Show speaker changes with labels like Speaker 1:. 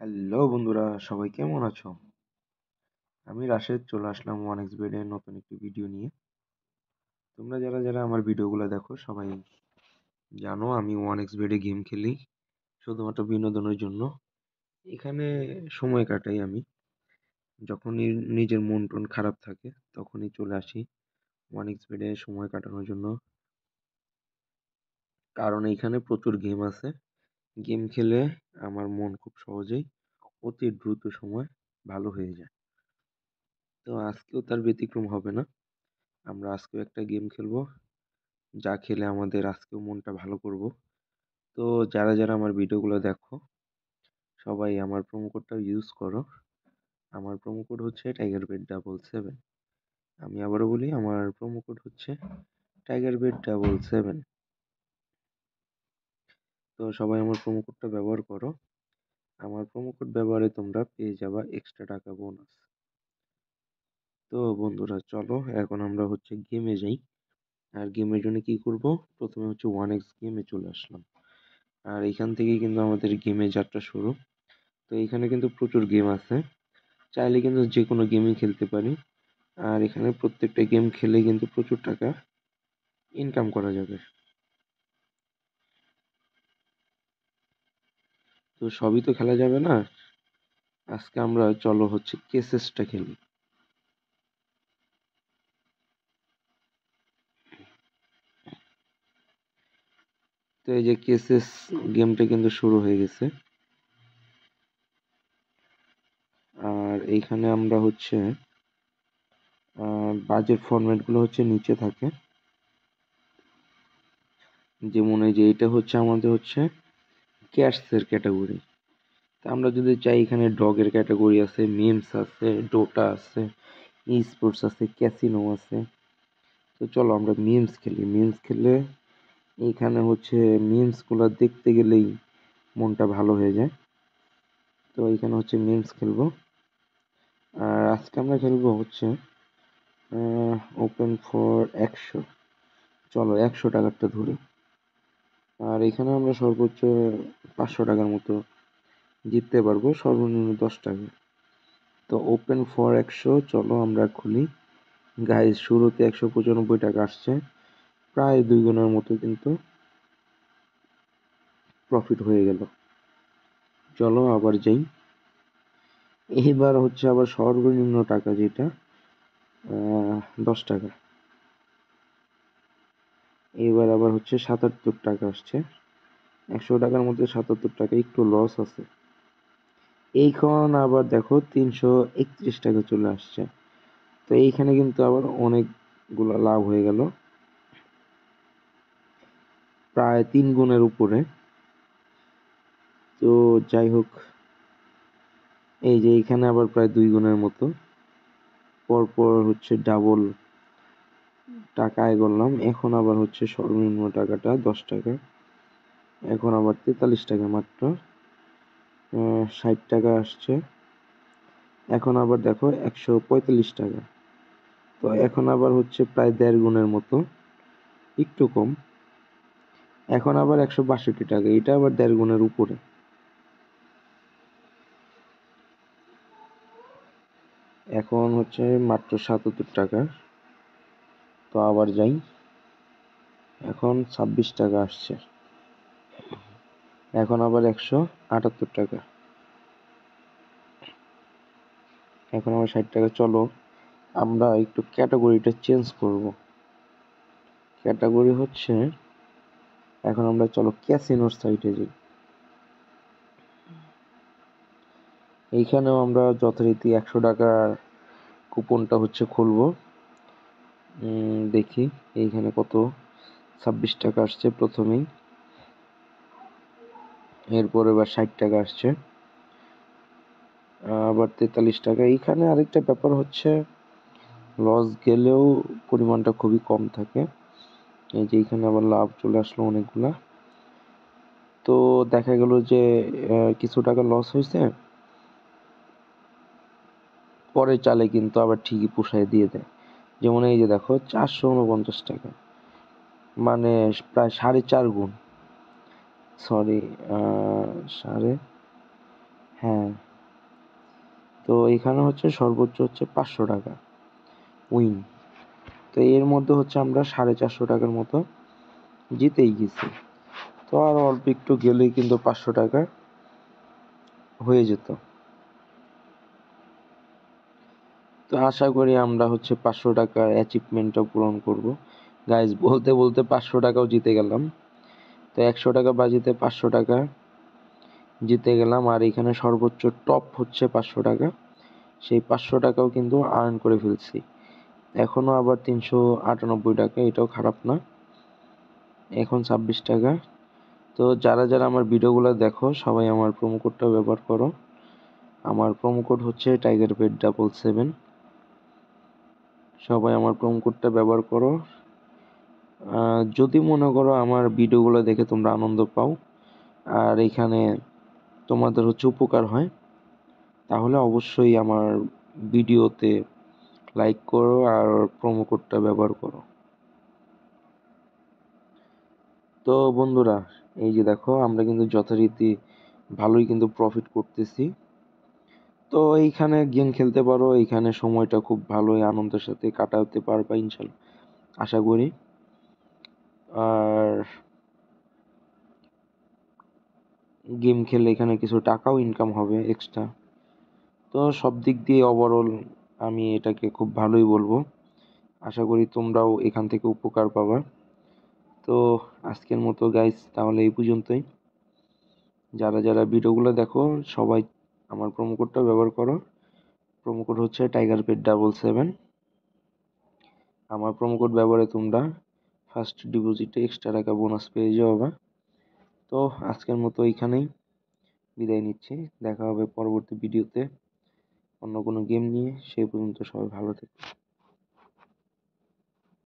Speaker 1: Hello বন্ধুরা, সবাই কেমন আছো? আমি রাশেদ চলে আসলাম ওয়ান এক্স বেডের নতুন একটি ভিডিও নিয়ে। তোমরা যারা যারা আমার ভিডিওগুলো দেখো সবাই জানো আমি ওয়ান এক্স বেডে গেম খেলি শুধুমাত্র বিনোদনের জন্য। এখানে সময় কাটাই আমি। যখনই নিজের মন টন খারাপ থাকে তখনই চলে আসি ওয়ান এক্স বেডে সময় কাটানোর জন্য। কারণ এইখানে প্রচুর গেম আছে। গেম খেলে আমার মন খুব সহজেই অতি দ্রুত সময় ভালো হয়ে যায়। তো আজকেও তার ব্যতিক্রম হবে না। আমরা আজকেও একটা গেম খেলবো, যা খেলে আমাদের আজকেও মনটা ভালো করব। তো যারা যারা আমার ভিডিওগুলো দেখো সবাই আমার প্রোমো কোডটা ইউজ করো। আমার প্রোমো কোড হচ্ছে টাইগারবেট77। আমি আবারও বলি, আমার প্রোমো কোড হচ্ছে টাইগারবেট77। তো সবাই আমার প্রোমো কোডটা ব্যবহার করো। আমার প্রোমো কোড ব্যবহারে তোমরা পেয়ে যাবা এক্সট্রা টাকা বোনাস। তো বন্ধুরা চলো এখন আমরা হচ্ছে গেমে যাই। আর গেমের জন্য কি করব, প্রথমে হচ্ছে ওয়ান এক্স গেমে চলে আসলাম। আর এখান থেকেই কিন্তু আমাদের গেমের যাত্রা শুরু। তো এখানে কিন্তু প্রচুর গেম আছে, চাইলে কিন্তু যে কোনো গেমই খেলতে পারি। আর এখানে প্রত্যেকটা গেম খেলে কিন্তু প্রচুর টাকা ইনকাম করা যাবে। তো সবই তো খেলা যাবে না, আজকে আমরা চলো হচ্ছে কেসেসটা খেলি। তো এই যে কেসেস গেমটা কিন্তু শুরু হয়ে গেছে। আর এইখানে আমরা হচ্ছে বাজেট ফরম্যাটগুলো হচ্ছে নিচে থাকে। যেমন এই যে এটা হচ্ছে আমাদের হচ্ছে ক্যাটসের ক্যাটাগরি। তা আমরা যদি চাই এখানে ডগের ক্যাটাগরি আছে, মিমস আছে, ডোটা আছে, ই স্পোর্টস আছে, ক্যাসিনো আছে। তো চলো আমরা মিমস খেলি। মিমস খেললে এইখানে হচ্ছে মিমসগুলো দেখতে গেলেই মনটা ভালো হয়ে যায়। তো এইখানে হচ্ছে মিমস খেলবো। আর আজকে আমরা খেলবো হচ্ছে ওপেন ফর 100। চলো 100 টাকারটা ধরি। আর এখানে আমরা সর্বোচ্চ 500 টাকার মতো জিততে পারবো, সর্বনিম্ন 10 টাকা। তো ওপেন ফর 100 চলো আমরা খুলি। গাইজ শুরুতে 195 টাকা আসছে, প্রায় 2 গুণের মতো কিন্তু প্রফিট হয়ে গেল। চলো আবার যাই। এইবার হচ্ছে আবার সর্বনিম্ন টাকা যেটা 10 টাকা। এবার আবার হচ্ছে 77 টাকা আসছে। 100 টাকার মধ্যে 77 টাকা, একটু লস আছে। এইখন আবার দেখো 331 টাকা চলে আসছে। তো এইখানে কিন্তু আবার অনেকগুলো লাভ হয়ে গেল, প্রায় 3 গুণের উপরে। তো যাই হোক, এই যে এইখানে আবার প্রায় 2 গুণের মতো পরপর হচ্ছে ডাবল টাকা আয় করলাম। এখন আবার হচ্ছে সর্বনিম্ন টাকাটা 10 টাকা। এখন আবার 43 টাকা মাত্র, 60 টাকা আসছে। এখন আবার দেখো 145 টাকা। তো এখন আবার হচ্ছে প্রায় 1.5 গুণের মতো, একটু কম। এখন আবার 162 টাকা, এটা আবার 1.5 গুণের উপরে। এখন হচ্ছে মাত্র 77 টাকা। তো আবার যাই, এখন 26 টাকা আসছে। এখন আবার 178 টাকা। এখন আবার 60 টাকা। চলো আমরা একটু ক্যাটাগরিটা চেঞ্জ করব। ক্যাটাগরি হচ্ছে এখন আমরা চলো ক্যাসিনোর সাইটে যাই। এইখানেও আমরা যথারীতি 100 টাকার কুপনটা হচ্ছে খুলবো। দেখি এইখানে কত, 26 টাকা আসছে প্রথমেই। এরপর এবার 60 টাকা আসছে, আবার 43 টাকা। এইখানে আরেকটা ব্যাপার হচ্ছে লস গেলেও পরিমাণটা খুবই কম থাকে। এই যে এইখানে আবার লাভ চলে আসলো অনেকগুলা। তো দেখা গেল যে কিছু টাকা লস হয়েছে, পরে চালে কিন্তু আবার ঠিকই পোষায় দিয়ে দেয়। যেমন এই যে দেখো 449 টাকা, মানে প্রায় 4.5 গুণ। সরি, সাড়ে হ্যাঁ, তো এখানে হচ্ছে সর্বোচ্চ হচ্ছে 500 টাকা উইন। তো এর মধ্যে হচ্ছে আমরা 450 টাকার মতো জিতেই গেছি। তো আর অল্প একটু গেলেই কিন্তু 500 টাকা হয়ে যেত। তো আশা করি আমরা হচ্ছে 500 টাকার অ্যাচিভমেন্টটা পূরণ করব। গাইজ, বলতে বলতে 500 টাকাও জিতে গেলাম। তো 100 টাকা বাজিতে 500 টাকা জিতে গেলাম, আর এখানে সর্বোচ্চ টপ হচ্ছে 500 টাকা। সেই 500 টাকাও কিন্তু আর্ন করে ফেলছি। এখনো আবার 398 টাকা, এটাও খারাপ না। এখন 26 টাকা। তো যারা যারা আমার ভিডিওগুলো দেখো সবাই আমার প্রোমো কোডটা ব্যবহার করো। আমার প্রোমো কোড হচ্ছে tigerpet77। সবাই আমার প্রোমো কোডটা ব্যবহার করো। যদি মনে করো আমার ভিডিওগুলো দেখে তোমরা আনন্দ পাও আর এখানে তোমাদের হচ্ছে উপকার হয়, তাহলে অবশ্যই আমার ভিডিওতে লাইক করো আর প্রোমো কোডটা ব্যবহার করো। তো বন্ধুরা, এই যে দেখো আমরা কিন্তু যথারীতি ভালোই কিন্তু প্রফিট করতেছি। তো এইখানে গেম খেলতে পারো, এইখানে সময়টা খুব ভালোই আনন্দের সাথে কাটাতে পারবা ইনশাল্লাহ, আশা করি। আর গেম খেললে এখানে কিছু টাকাও ইনকাম হবে এক্সট্রা। তো সব দিক দিয়ে ওভারঅল আমি এটাকে খুব ভালোই বলবো। আশা করি তোমরাও এখান থেকে উপকার পাবা। তো আজকের মতো গাইস তাহলে এই পর্যন্তই। যারা যারা ভিডিওগুলো দেখো সবাই আমার প্রোমো কোডটা ব্যবহার করো। প্রোমো কোড হচ্ছে tigerpet77। আমার প্রোমো কোড ব্যবহারে তোমরা ফার্স্ট ডিপোজিটে এক্সট্রা টাকা বোনাস পেয়ে যাবে। তো আজকের মতো এইখানেই বিদায় নিচ্ছি। দেখা হবে পরবর্তী ভিডিওতে অন্য কোনো গেম নিয়ে। সেই পর্যন্ত সবাই ভালো থেকো।